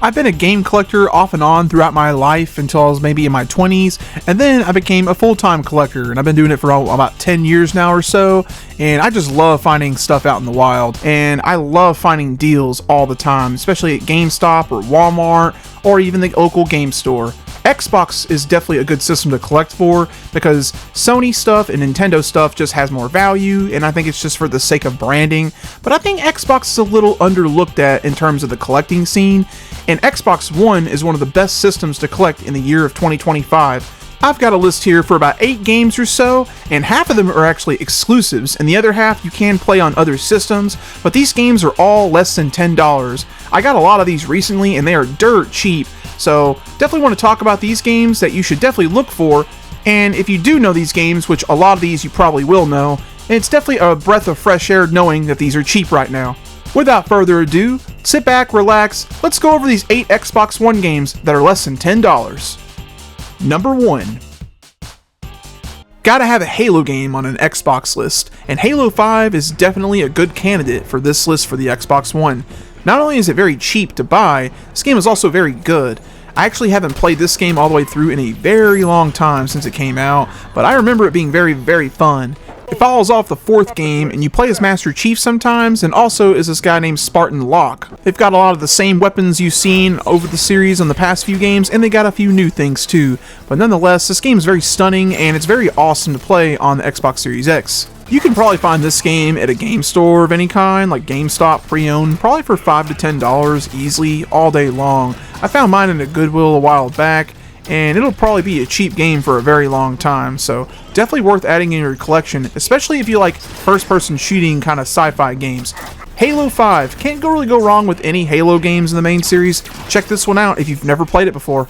I've been a game collector off and on throughout my life until I was maybe in my 20s, and then I became a full-time collector, and I've been doing it for about 10 years now or so, and I just love finding stuff out in the wild, and I love finding deals all the time, especially at GameStop or Walmart, or even the local game store. Xbox is definitely a good system to collect for because Sony stuff and Nintendo stuff just has more value, and I think it's just for the sake of branding. But I think Xbox is a little underlooked at in terms of the collecting scene, and Xbox One is one of the best systems to collect in the year of 2025. I've got a list here for about 8 games or so, and half of them are actually exclusives, and the other half you can play on other systems, but these games are all less than $10. I got a lot of these recently, and they are dirt cheap. So definitely want to talk about these games that you should definitely look for, and if you do know these games, which a lot of these you probably will know, it's definitely a breath of fresh air knowing that these are cheap right now. Without further ado, sit back, relax, let's go over these 8 Xbox One games that are less than $10. Number 1. Gotta have a Halo game on an Xbox list, and Halo 5 is definitely a good candidate for this list for the Xbox One. Not only is it very cheap to buy, this game is also very good. I actually haven't played this game all the way through in a very long time since it came out, but I remember it being very, very fun. It follows off the 4th game, and you play as Master Chief sometimes, and also is this guy named Spartan Locke. They've got a lot of the same weapons you've seen over the series on the past few games, and they got a few new things too. But nonetheless, this game is very stunning, and it's very awesome to play on the Xbox Series X. You can probably find this game at a game store of any kind, like GameStop pre-owned, probably for $5 to $10 easily, all day long. I found mine in a Goodwill a while back, and it'll probably be a cheap game for a very long time, so definitely worth adding in your collection, especially if you like first-person shooting kind of sci-fi games. Halo 5, can't really go wrong with any Halo games in the main series. Check this one out if you've never played it before.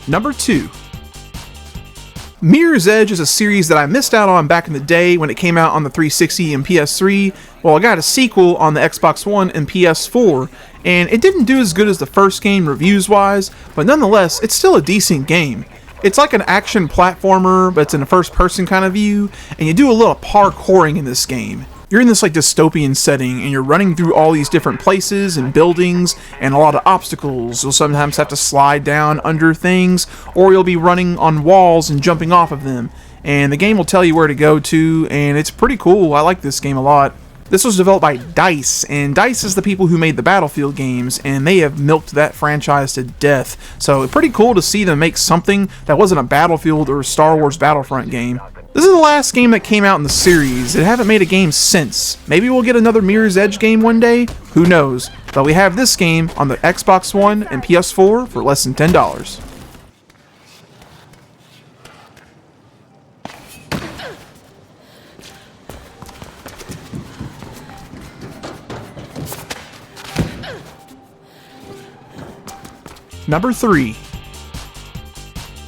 Number 2. Mirror's Edge is a series that I missed out on back in the day when it came out on the 360 and PS3. Well, I got a sequel on the Xbox One and PS4, and it didn't do as good as the first game reviews-wise, but nonetheless, it's still a decent game. It's like an action platformer, but it's in a first-person kind of view, and you do a little parkouring in this game. You're in this like dystopian setting, and you're running through all these different places and buildings and a lot of obstacles. You'll sometimes have to slide down under things, or you'll be running on walls and jumping off of them. And the game will tell you where to go to, and it's pretty cool. I like this game a lot. This was developed by DICE, and DICE is the people who made the Battlefield games, and they have milked that franchise to death. So it's pretty cool to see them make something that wasn't a Battlefield or a Star Wars Battlefront game. This is the last game that came out in the series. They haven't made a game since. Maybe we'll get another Mirror's Edge game one day? Who knows? But we have this game on the Xbox One and PS4 for less than $10. Number 3.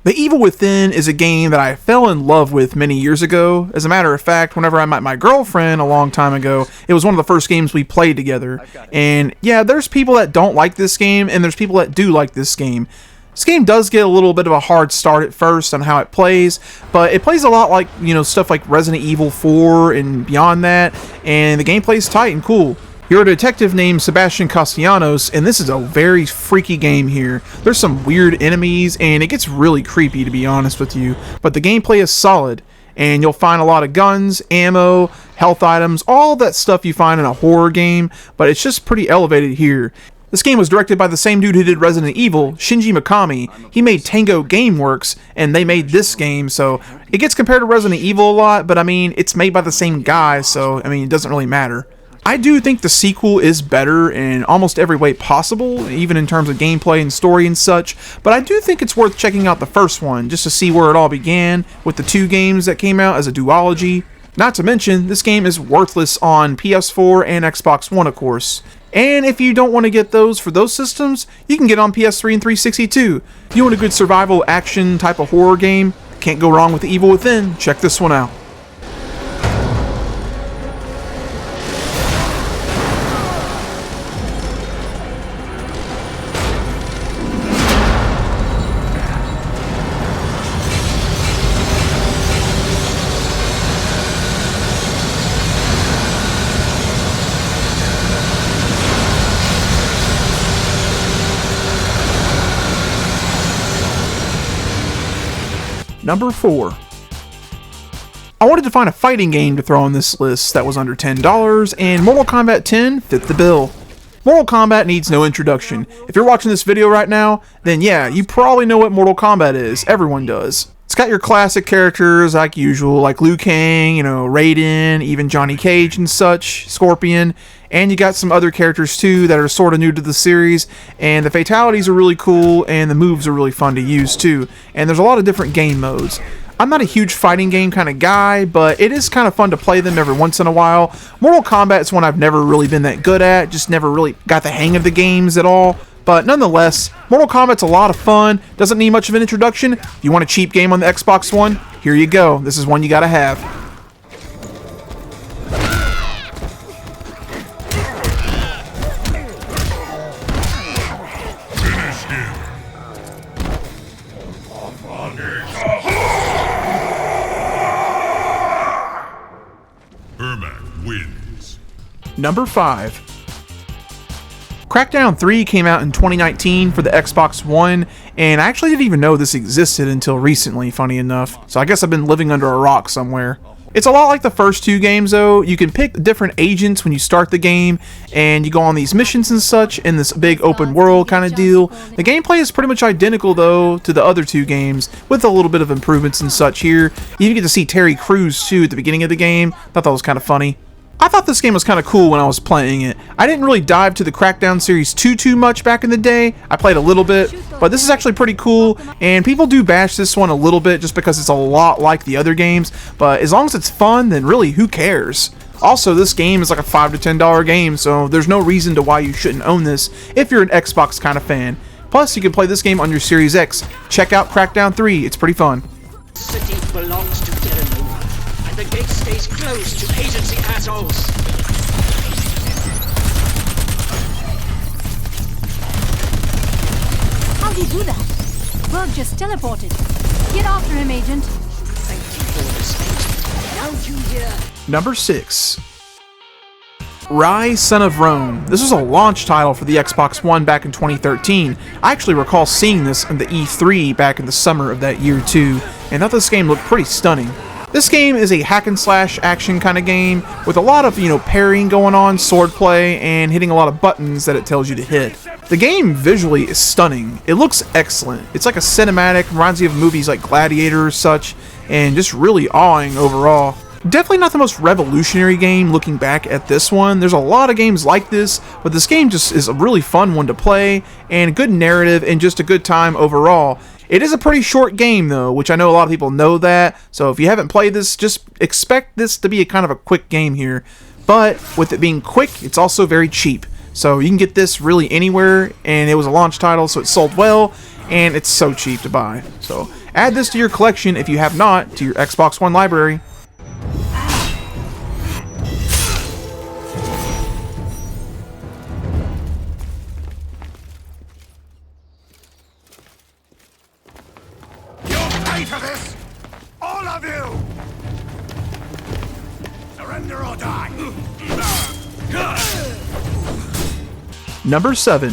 The Evil Within is a game that I fell in love with many years ago. As a matter of fact, whenever I met my girlfriend a long time ago, it was one of the first games we played together. And yeah, there's people that don't like this game, and there's people that do like this game. This game does get a little bit of a hard start at first on how it plays, but it plays a lot like, stuff like Resident Evil 4 and beyond that, and the gameplay is tight and cool. You're a detective named Sebastian Castellanos, and this is a very freaky game here. There's some weird enemies, and it gets really creepy, to be honest with you. But the gameplay is solid, and you'll find a lot of guns, ammo, health items, all that stuff you find in a horror game, but it's just pretty elevated here. This game was directed by the same dude who did Resident Evil, Shinji Mikami. He made Tango Gameworks, and they made this game, so it gets compared to Resident Evil a lot, but I mean, it's made by the same guy, so I mean, it doesn't really matter. I do think the sequel is better in almost every way possible, even in terms of gameplay and story and such, but I do think it's worth checking out the first one, just to see where it all began, with the 2 games that came out as a duology. Not to mention, this game is worthless on PS4 and Xbox One, of course. And if you don't want to get those for those systems, you can get on PS3 and 360 too. You want a good survival action type of horror game? Can't go wrong with The Evil Within. Check this one out. Number 4. I wanted to find a fighting game to throw on this list that was under $10, and Mortal Kombat 10 fit the bill. Mortal Kombat needs no introduction. If you're watching this video right now, then yeah, you probably know what Mortal Kombat is. Everyone does. It's got your classic characters like usual, like Liu Kang, Raiden, even Johnny Cage and such, Scorpion, and you got some other characters too that are sort of new to the series, and the fatalities are really cool, and the moves are really fun to use too, and there's a lot of different game modes. I'm not a huge fighting game kind of guy, but it is kind of fun to play them every once in a while. Mortal Kombat is one I've never really been that good at, just never really got the hang of the games at all. But nonetheless, Mortal Kombat's a lot of fun, doesn't need much of an introduction. If you want a cheap game on the Xbox One, here you go. This is one you gotta have. Ermac wins. Number 5. Crackdown 3 came out in 2019 for the Xbox One, and I actually didn't even know this existed until recently, funny enough. So I guess I've been living under a rock somewhere. It's a lot like the first 2 games though. You can pick different agents when you start the game, and you go on these missions and such in this big open world kind of deal. The gameplay is pretty much identical though to the other 2 games, with a little bit of improvements and such here. You even get to see Terry Crews too at the beginning of the game. Thought that was kind of funny. I thought this game was kind of cool when I was playing it. I didn't really dive to the Crackdown series too much back in the day. I played a little bit, but this is actually pretty cool, and people do bash this one a little bit just because it's a lot like the other games, but as long as it's fun, then really, who cares? Also, this game is like a $5 to $10 game, so there's no reason to why you shouldn't own this if you're an Xbox kind of fan. Plus, you can play this game on your Series X. Check out Crackdown 3, it's pretty fun. City belongs to Tyrannu, and the gate stays closed to agency assholes. How'd he do that? Berg just teleported. Get after him, Agent. Thank you for this, Agent. Don't you hear? Number 6. Rise, Son of Rome. This was a launch title for the Xbox One back in 2013. I actually recall seeing this in the E3 back in the summer of that year too, and thought this game looked pretty stunning. This game is a hack and slash action kind of game with a lot of, parrying going on, swordplay, and hitting a lot of buttons that it tells you to hit. The game visually is stunning. It looks excellent. It's like a cinematic, reminds you of movies like Gladiator or such, and just really awing overall. Definitely not the most revolutionary game looking back at this one. There's a lot of games like this, but this game just is a really fun one to play, and a good narrative, and just a good time overall. It is a pretty short game though, which I know a lot of people know that, so if you haven't played this, just expect this to be a kind of a quick game here. But with it being quick, it's also very cheap. So you can get this really anywhere, and it was a launch title, so it sold well, and it's so cheap to buy. So add this to your collection if you have not, to your Xbox One library. For this, all of you! Surrender or die! Number 7.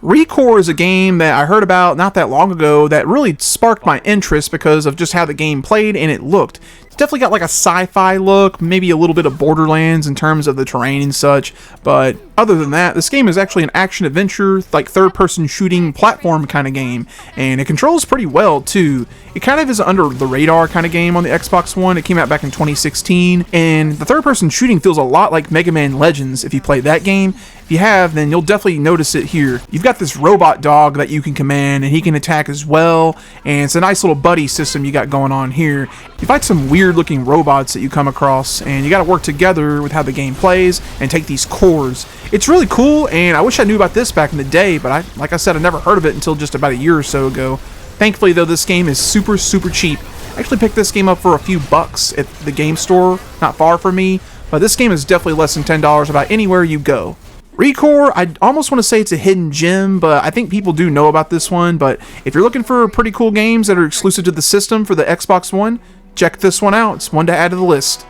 ReCore is a game that I heard about not that long ago that really sparked my interest because of just how the game played and it looked. It's definitely got like a sci-fi look, maybe a little bit of Borderlands in terms of the terrain and such, but other than that, this game is actually an action-adventure, like third-person shooting platform kind of game, and it controls pretty well too. It kind of is an under-the-radar kind of game on the Xbox One. It came out back in 2016, and the third-person shooting feels a lot like Mega Man Legends if you played that game. If you have, then you'll definitely notice it here. You've got this robot dog that you can command, and he can attack as well, and it's a nice little buddy system you got going on here. You fight some weird-looking robots that you come across, and you got to work together with how the game plays and take these cores. It's really cool, and I wish I knew about this back in the day, but like I said, I never heard of it until just about a year or so ago. Thankfully, though, this game is super cheap. I actually picked this game up for a few bucks at the game store, not far from me, but this game is definitely less than $10 about anywhere you go. ReCore, I almost want to say it's a hidden gem, but I think people do know about this one, but if you're looking for pretty cool games that are exclusive to the system for the Xbox One, check this one out. It's one to add to the list.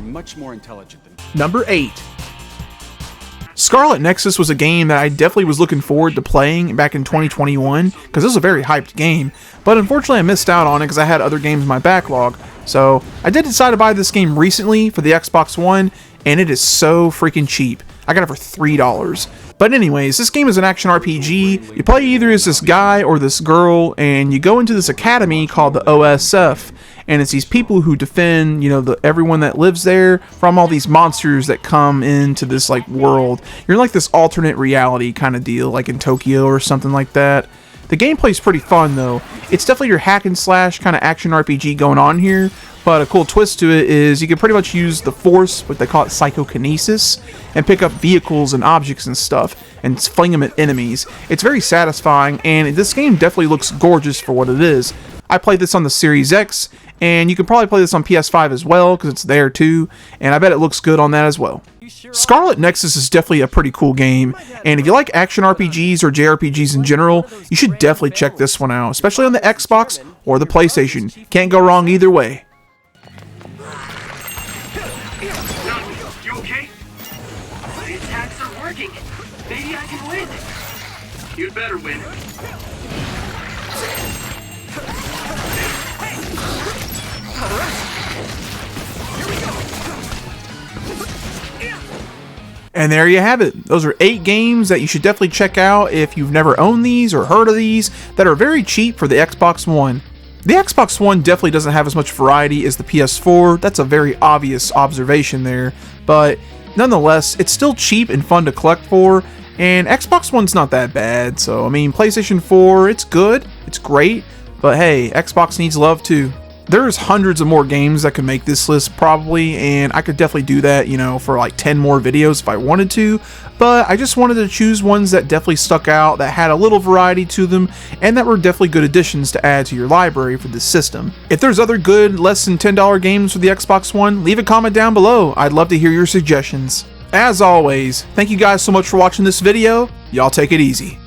much more intelligent than... Number 8. Scarlet Nexus was a game that I definitely was looking forward to playing back in 2021 because it was a very hyped game, but unfortunately I missed out on it because I had other games in my backlog. So I did decide to buy this game recently for the Xbox One, and it is so freaking cheap. I got it for $3. But anyways, this game is an action RPG. You play either as this guy or this girl, and you go into this academy called the OSF, and it's these people who defend, you know, everyone that lives there from all these monsters that come into this like world. You're in like this alternate reality kind of deal, like in Tokyo or something like that. The gameplay's pretty fun though. It's definitely your hack and slash kind of action RPG going on here, but a cool twist to it is you can pretty much use the Force, what they call it, psychokinesis, and pick up vehicles and objects and stuff and fling them at enemies. It's very satisfying, and this game definitely looks gorgeous for what it is. I played this on the Series X, and you can probably play this on PS5 as well because it's there too, and I bet it looks good on that as well. Scarlet Nexus is definitely a pretty cool game, and if you like action RPGs or JRPGs in general, you should definitely check this one out, especially on the Xbox or the PlayStation. Can't go wrong either way. You okay? My attacks are working. Maybe I can win. You'd better win. And there you have it. Those are 8 games that you should definitely check out if you've never owned these or heard of these that are very cheap for the Xbox One. The Xbox One definitely doesn't have as much variety as the PS4. That's a very obvious observation there. But nonetheless, it's still cheap and fun to collect for. And Xbox One's not that bad. So, I mean, PlayStation 4, it's good. It's great. But hey, Xbox needs love too. There's hundreds of more games that could make this list probably, and I could definitely do that, you know, for like 10 more videos if I wanted to, but I just wanted to choose ones that definitely stuck out, that had a little variety to them, and that were definitely good additions to add to your library for this system. If there's other good, less than $10 games for the Xbox One, leave a comment down below. I'd love to hear your suggestions. As always, thank you guys so much for watching this video. Y'all take it easy.